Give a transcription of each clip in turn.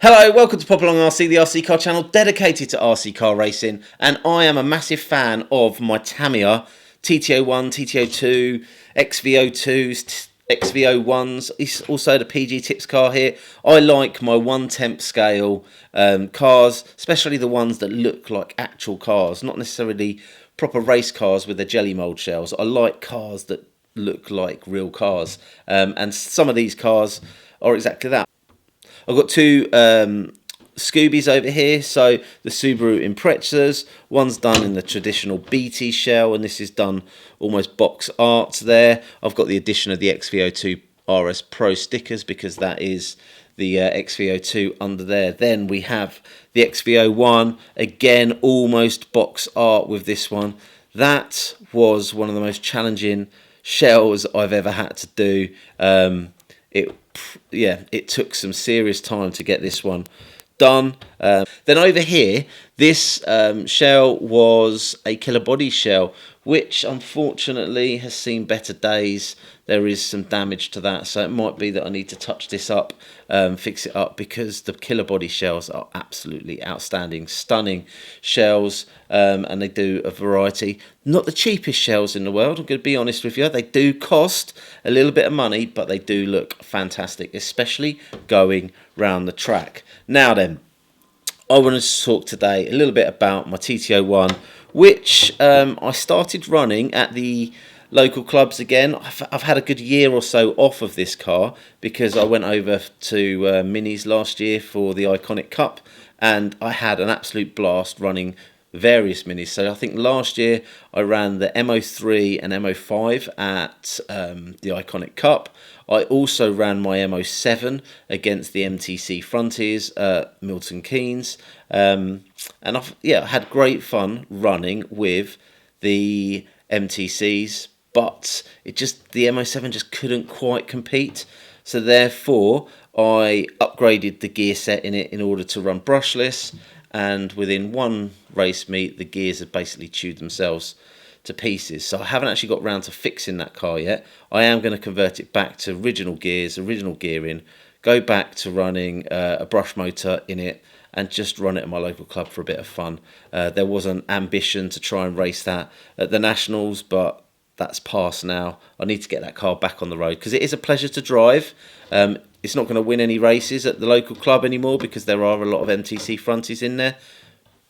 Hello, welcome to Popalong RC, the RC car channel dedicated to RC car racing, and I am a massive fan of my Tamiya TT01, TT02, XV02s, XV01s. It's also the PG Tips car here. I like my 1/10 scale cars, especially the ones that look like actual cars, not necessarily proper race cars with the jelly mold shells. I like cars that look like real cars, and some of these cars are exactly that. I've got two Scoobies over here. So the Subaru Imprezas, one's done in the traditional BT shell, and this is done almost box art there. I've got the addition of the XV02 RS Pro stickers because that is the XV02 under there. Then we have the XV01, again almost box art with this one. That was one of the most challenging shells I've ever had to do. It took some serious time to get this one done. Then over here, this shell was a killer body shell, which unfortunately has seen better days. There is some damage to that, so it might be that I need to touch this up, fix it up, because the killer body shells are absolutely outstanding, stunning shells, and they do a variety. Not the cheapest shells in the world, I'm going to be honest with you. They do cost a little bit of money, but they do look fantastic, especially going round the track. Now then, I want to talk today a little bit about my TT01, which I started running at the local clubs again. I've had a good year or so off of this car because I went over to Minis last year for the Iconic Cup, and I had an absolute blast running various Minis. So I think last year I ran the MO3 and MO5 at the Iconic Cup. I also ran my MO7 against the MTC Frontiers at Milton Keynes, and I've had great fun running with the MTCs, but the MO7 just couldn't quite compete. So therefore I upgraded the gear set in it in order to run brushless, and within one race meet the gears have basically chewed themselves to pieces. So I haven't actually got round to fixing that car yet. I am going to convert it back to original gears, original gearing, go back to running a brush motor in it, and just run it at my local club for a bit of fun. There was an ambition to try and race that at the Nationals, but that's past now. I need to get that car back on the road because it is a pleasure to drive. It's not going to win any races at the local club anymore because there are a lot of MTC Fronties in there,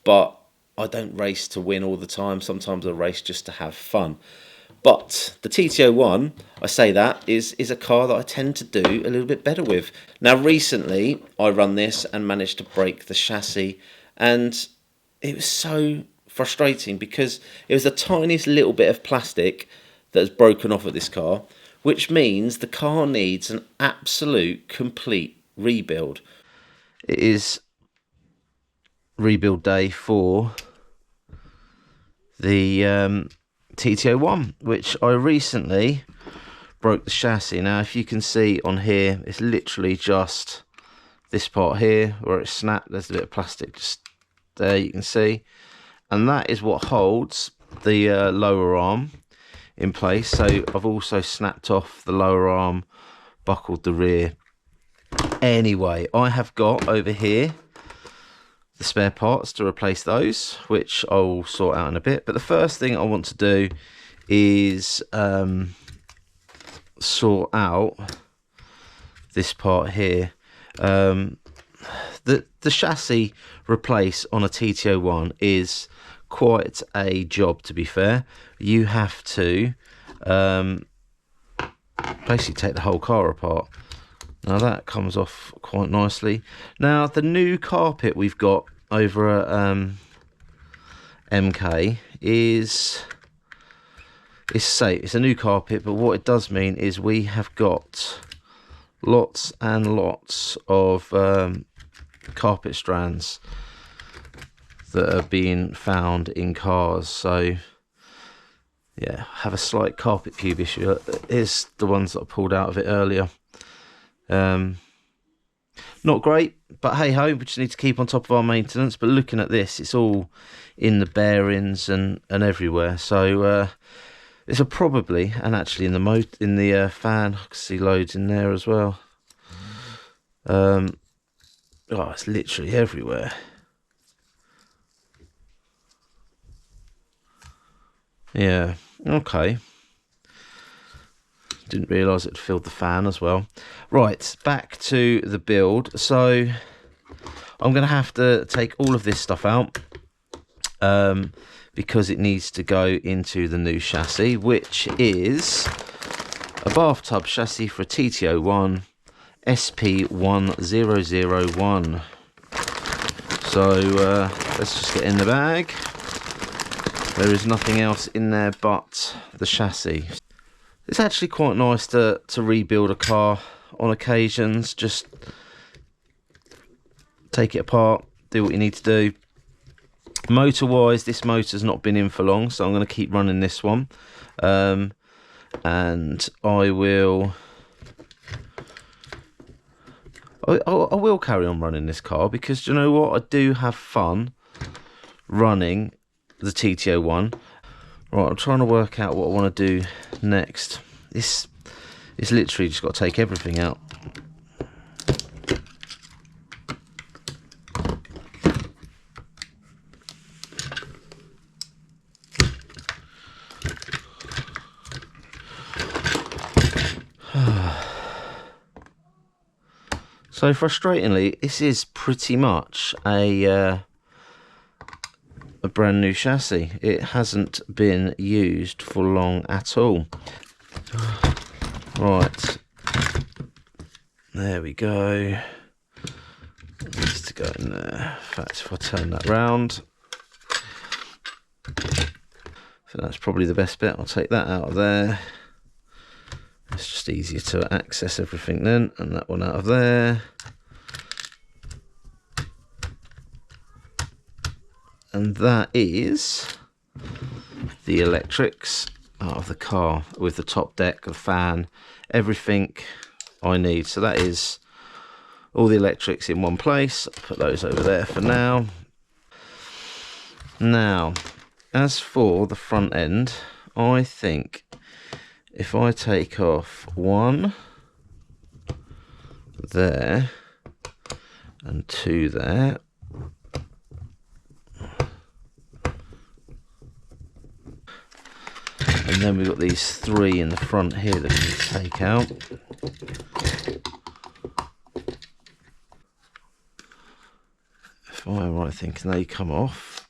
but I don't race to win all the time. Sometimes I race just to have fun. But the TT01, I say that, is a car that I tend to do a little bit better with. Now recently I run this and managed to break the chassis, and it was so frustrating because it was the tiniest little bit of plastic that has broken off of this car, which means the car needs an absolute complete rebuild. It is rebuild day for the TT01, which I recently broke the chassis. Now if you can see on here, it's literally just this part here where it's snapped. There's a bit of plastic just there, you can see, and that is what holds the lower arm in place. So I've also snapped off the lower arm, buckled the rear. Anyway, I have got over here the spare parts to replace those, which I'll sort out in a bit. But the first thing I want to do is sort out this part here. The chassis replace on a TT01 is quite a job, to be fair. You have to basically take the whole car apart. Now that comes off quite nicely. Now the new carpet we've got over at MK is safe. It's a new carpet, but what it does mean is we have got lots and lots of carpet strands that are being found in cars. So yeah, have a slight carpet cube issue. Here's the ones that I pulled out of it earlier. Not great, but hey ho, we just need to keep on top of our maintenance. But looking at this, it's all in the bearings and everywhere. So it's a probably, and actually in the fan, I can see loads in there as well. Oh, it's literally everywhere. Yeah, okay. Didn't realise it filled the fan as well. Right, back to the build. So I'm going to have to take all of this stuff out because it needs to go into the new chassis, which is a bathtub chassis for a TT01 SP1001. So let's just get in the bag. There is nothing else in there but the chassis. It's actually quite nice to rebuild a car on occasions. Just take it apart, do what you need to do. Motor wise, this motor's not been in for long, so I'm going to keep running this one. And I will carry on running this car, because do you know what? I do have fun running the TT01. Right, I'm trying to work out what I want to do next. This is literally just got to take everything out. So frustratingly, this is pretty much a brand new chassis. It hasn't been used for long at all. Right, there we go. It needs to go in there. In fact, if I turn that round, so that's probably the best bit. I'll take that out of there. It's just easier to access everything then, and that one out of there. And that is the electrics out of the car, with the top deck, the fan, everything I need. So that is all the electrics in one place. I'll put those over there for now. Now, as for the front end, I think if I take off one there and two there, and then we've got these three in the front here that we need to take out. If I'm right thinking they come off.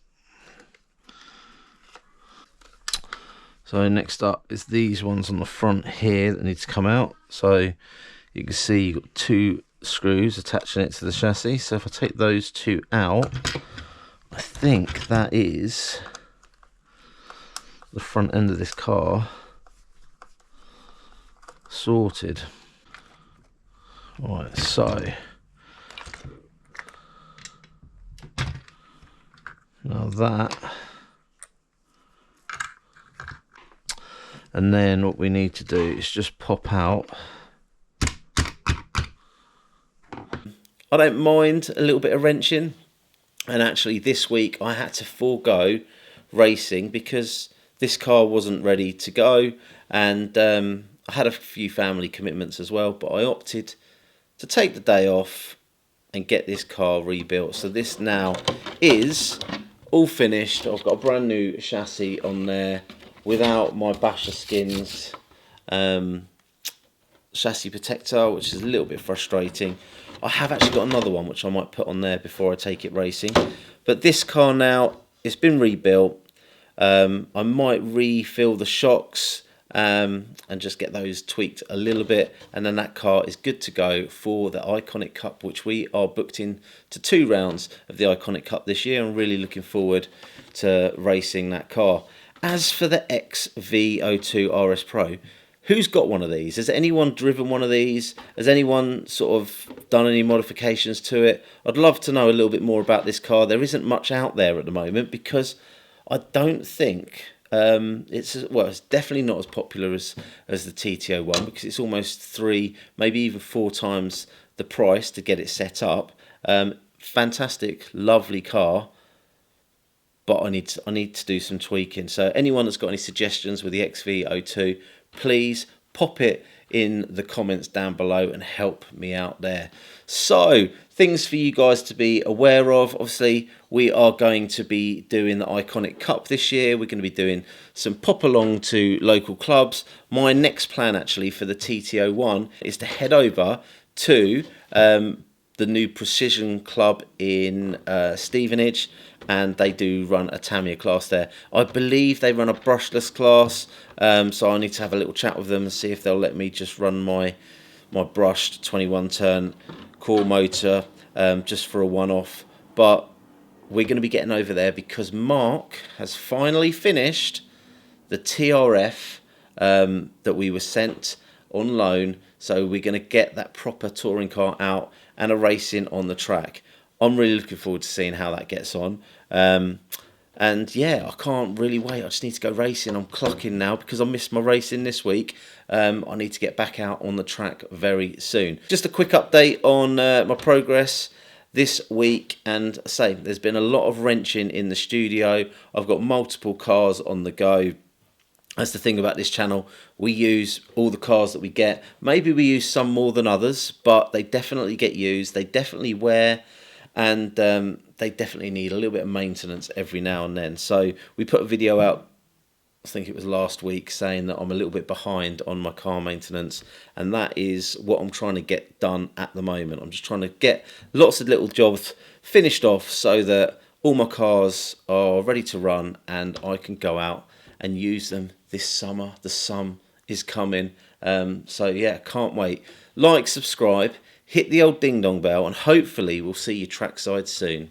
So next up is these ones on the front here that need to come out. So you can see you've got two screws attaching it to the chassis. So if I take those two out, I think that is the front end of this car sorted. Right, so now that, and then what we need to do is just pop out. I don't mind a little bit of wrenching, and actually this week I had to forego racing because this car wasn't ready to go, and I had a few family commitments as well, but I opted to take the day off and get this car rebuilt. So this now is all finished. I've got a brand new chassis on there without my Basher Skins chassis protector, which is a little bit frustrating. I have actually got another one which I might put on there before I take it racing. But this car now, it's been rebuilt. I might refill the shocks and just get those tweaked a little bit, and then that car is good to go for the Iconic Cup, which we are booked in to 2 rounds of the Iconic Cup this year. I'm really looking forward to racing that car. As for the XV02 RS Pro, who's got one of these? Has anyone driven one of these? Has anyone sort of done any modifications to it? I'd love to know a little bit more about this car. There isn't much out there at the moment because I don't think it's definitely not as popular as the TT01, because it's almost 3, maybe even 4 times the price to get it set up. Fantastic, lovely car, but I need to do some tweaking. So anyone that's got any suggestions with the XV02, please pop it in the comments down below and help me out there. So, things for you guys to be aware of. Obviously, we are going to be doing the Iconic Cup this year. We're going to be doing some pop along to local clubs. My next plan actually for the TT01 is to head over to the new Precision Club in Stevenage, and they do run a Tamiya class there. I believe they run a brushless class, so I need to have a little chat with them and see if they'll let me just run my brushed 21 turn core motor just for a one-off. But we're going to be getting over there because Mark has finally finished the TRF that we were sent on loan, so we're going to get that proper touring car out and a racing on the track. I'm really looking forward to seeing how that gets on. And yeah, I can't really wait. I just need to go racing. I'm clocking now because I missed my racing this week. I need to get back out on the track very soon. Just a quick update on my progress this week, and say there's been a lot of wrenching in the studio. I've got multiple cars on the go. That's the thing about this channel. We use all the cars that we get. Maybe we use some more than others, but they definitely get used. They definitely wear, and they definitely need a little bit of maintenance every now and then. So we put a video out, I think it was last week, saying that I'm a little bit behind on my car maintenance, and that is what I'm trying to get done at the moment. I'm just trying to get lots of little jobs finished off so that all my cars are ready to run and I can go out and use them this summer. The sun is coming, so yeah, can't wait. Like, subscribe, hit the old ding dong bell, and hopefully we'll see you trackside soon.